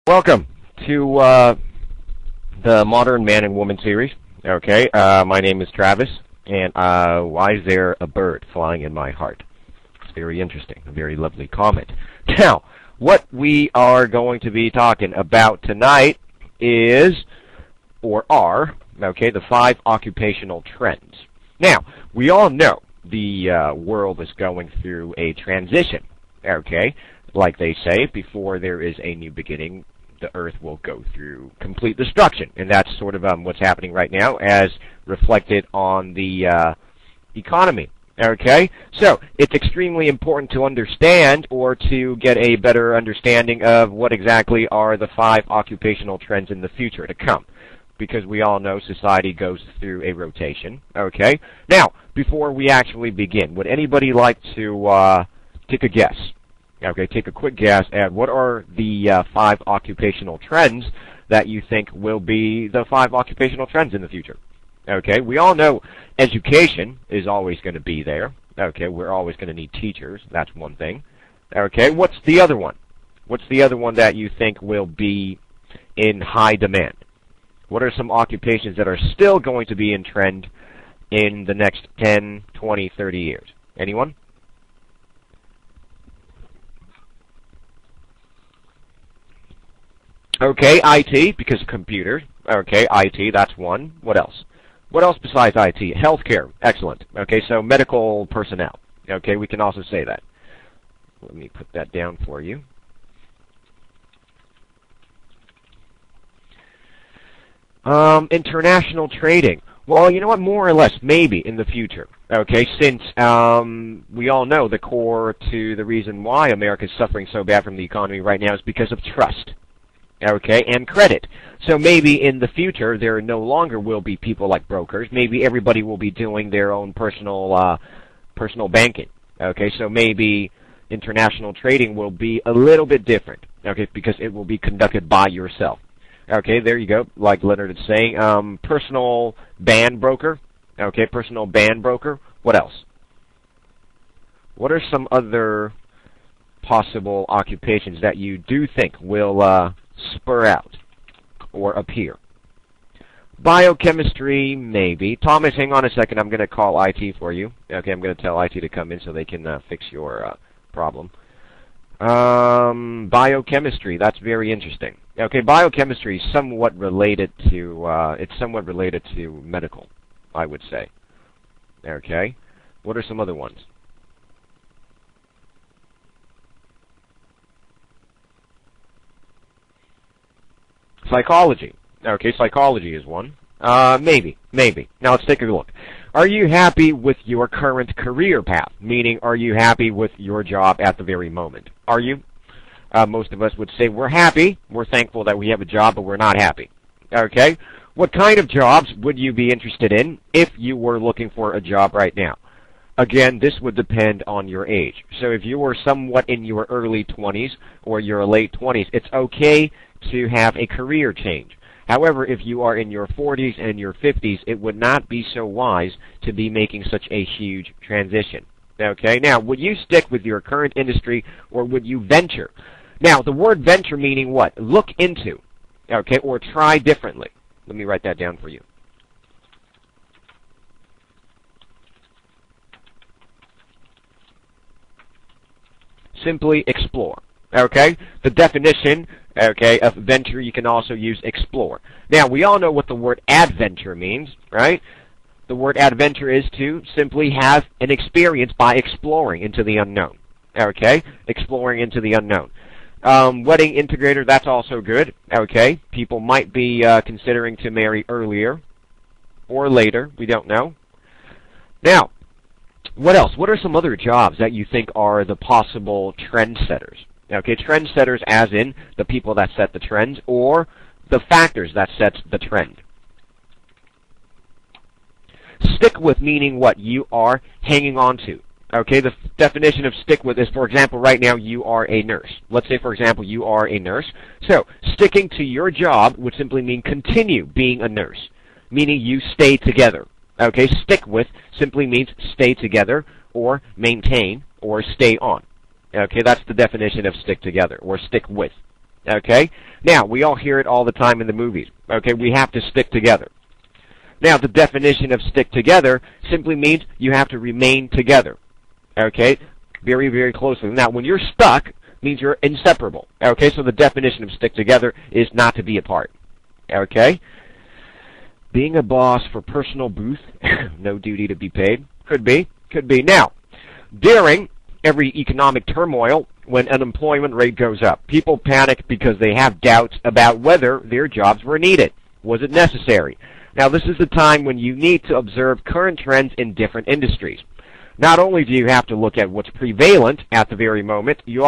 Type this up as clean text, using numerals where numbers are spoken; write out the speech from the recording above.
Welcome to the Modern Man and Woman series. Okay, my name is Travis, and why is there a bird flying in my heart? It's very interesting, a very lovely comment. Now, what we are going to be talking about tonight is, or are, okay, the 5 occupational trends. Now, we all know the world is going through a transition, okay? Like they say, before there is a new beginning, the earth will go through complete destruction. And that's sort of what's happening right now as reflected on the economy. Okay? So, it's extremely important to understand or to get a better understanding of what exactly are the 5 occupational trends in the future to come. Because we all know society goes through a rotation. Okay? Now, before we actually begin, would anybody like to take a guess? Okay, take a quick guess at what are the 5 occupational trends that you think will be the 5 occupational trends in the future. Okay, we all know education is always going to be there. Okay, we're always going to need teachers. That's one thing. Okay, what's the other one? What's the other one that you think will be in high demand? What are some occupations that are still going to be in trend in the next 10, 20, 30 years? Anyone? Okay, IT, because of computers. Okay, IT, that's one. What else? What else besides IT? Healthcare, excellent. Okay, so medical personnel. Okay, we can also say that. Let me put that down for you. International trading. Well, you know what, more or less, maybe in the future. Okay, since we all know the core to the reason why America is suffering so bad from the economy right now is because of trust. Okay, and credit. So maybe in the future there no longer will be people like brokers. Maybe everybody will be doing their own personal banking. Okay, so maybe international trading will be a little bit different. Okay, because it will be conducted by yourself. Okay, there you go. Like Leonard is saying, personal band broker. Okay, personal band broker. What else? What are some other possible occupations that you do think will spur out or appear? Biochemistry, maybe. Thomas, hang on a second. I'm going to call IT for you. Okay, I'm going to tell IT to come in so they can fix your problem. Biochemistry, that's very interesting. Okay, biochemistry is somewhat related to medical, I would say. Okay, what are some other ones? Psychology. Okay, psychology is one. Maybe. Now let's take a look. Are you happy with your current career path? Meaning, are you happy with your job at the very moment? Are you? Most of us would say we're happy. We're thankful that we have a job, but we're not happy. Okay? What kind of jobs would you be interested in if you were looking for a job right now? Again, this would depend on your age. So if you were somewhat in your early 20s or your late 20s, it's okay to have a career change. However, if you are in your 40s and your 50s, it would not be so wise to be making such a huge transition. Okay, now, would you stick with your current industry or would you venture? Now, the word venture meaning what? Look into, okay, or try differently. Let me write that down for you. Simply explore. Okay, the definition, okay, of venture, you can also use explore. Now, we all know what the word adventure means, right? The word adventure is to simply have an experience by exploring into the unknown. Okay, exploring into the unknown. Wedding integrator, that's also good. Okay, people might be considering to marry earlier or later. We don't know. Now, what else? What are some other jobs that you think are the possible trendsetters? Okay, trendsetters as in the people that set the trends or the factors that set the trend. Stick with meaning what you are hanging on to. Okay, the definition of stick with is, for example, right now you are a nurse. Let's say, for example, you are a nurse. So, sticking to your job would simply mean continue being a nurse, meaning you stay together. Okay, stick with simply means stay together or maintain or stay on. Okay, that's the definition of stick together or stick with. Okay? Now, we all hear it all the time in the movies. Okay? We have to stick together. Now, the definition of stick together simply means you have to remain together. Okay? Very, very closely. Now, when you're stuck, means you're inseparable. Okay? So the definition of stick together is not to be apart. Okay? Being a boss for personal booth, no duty to be paid. Could be. Could be. Now, during every economic turmoil, when unemployment rate goes up, people panic because they have doubts about whether their jobs were needed. Was it necessary? Now, this is the time when you need to observe current trends in different industries. Not only do you have to look at what's prevalent at the very moment, you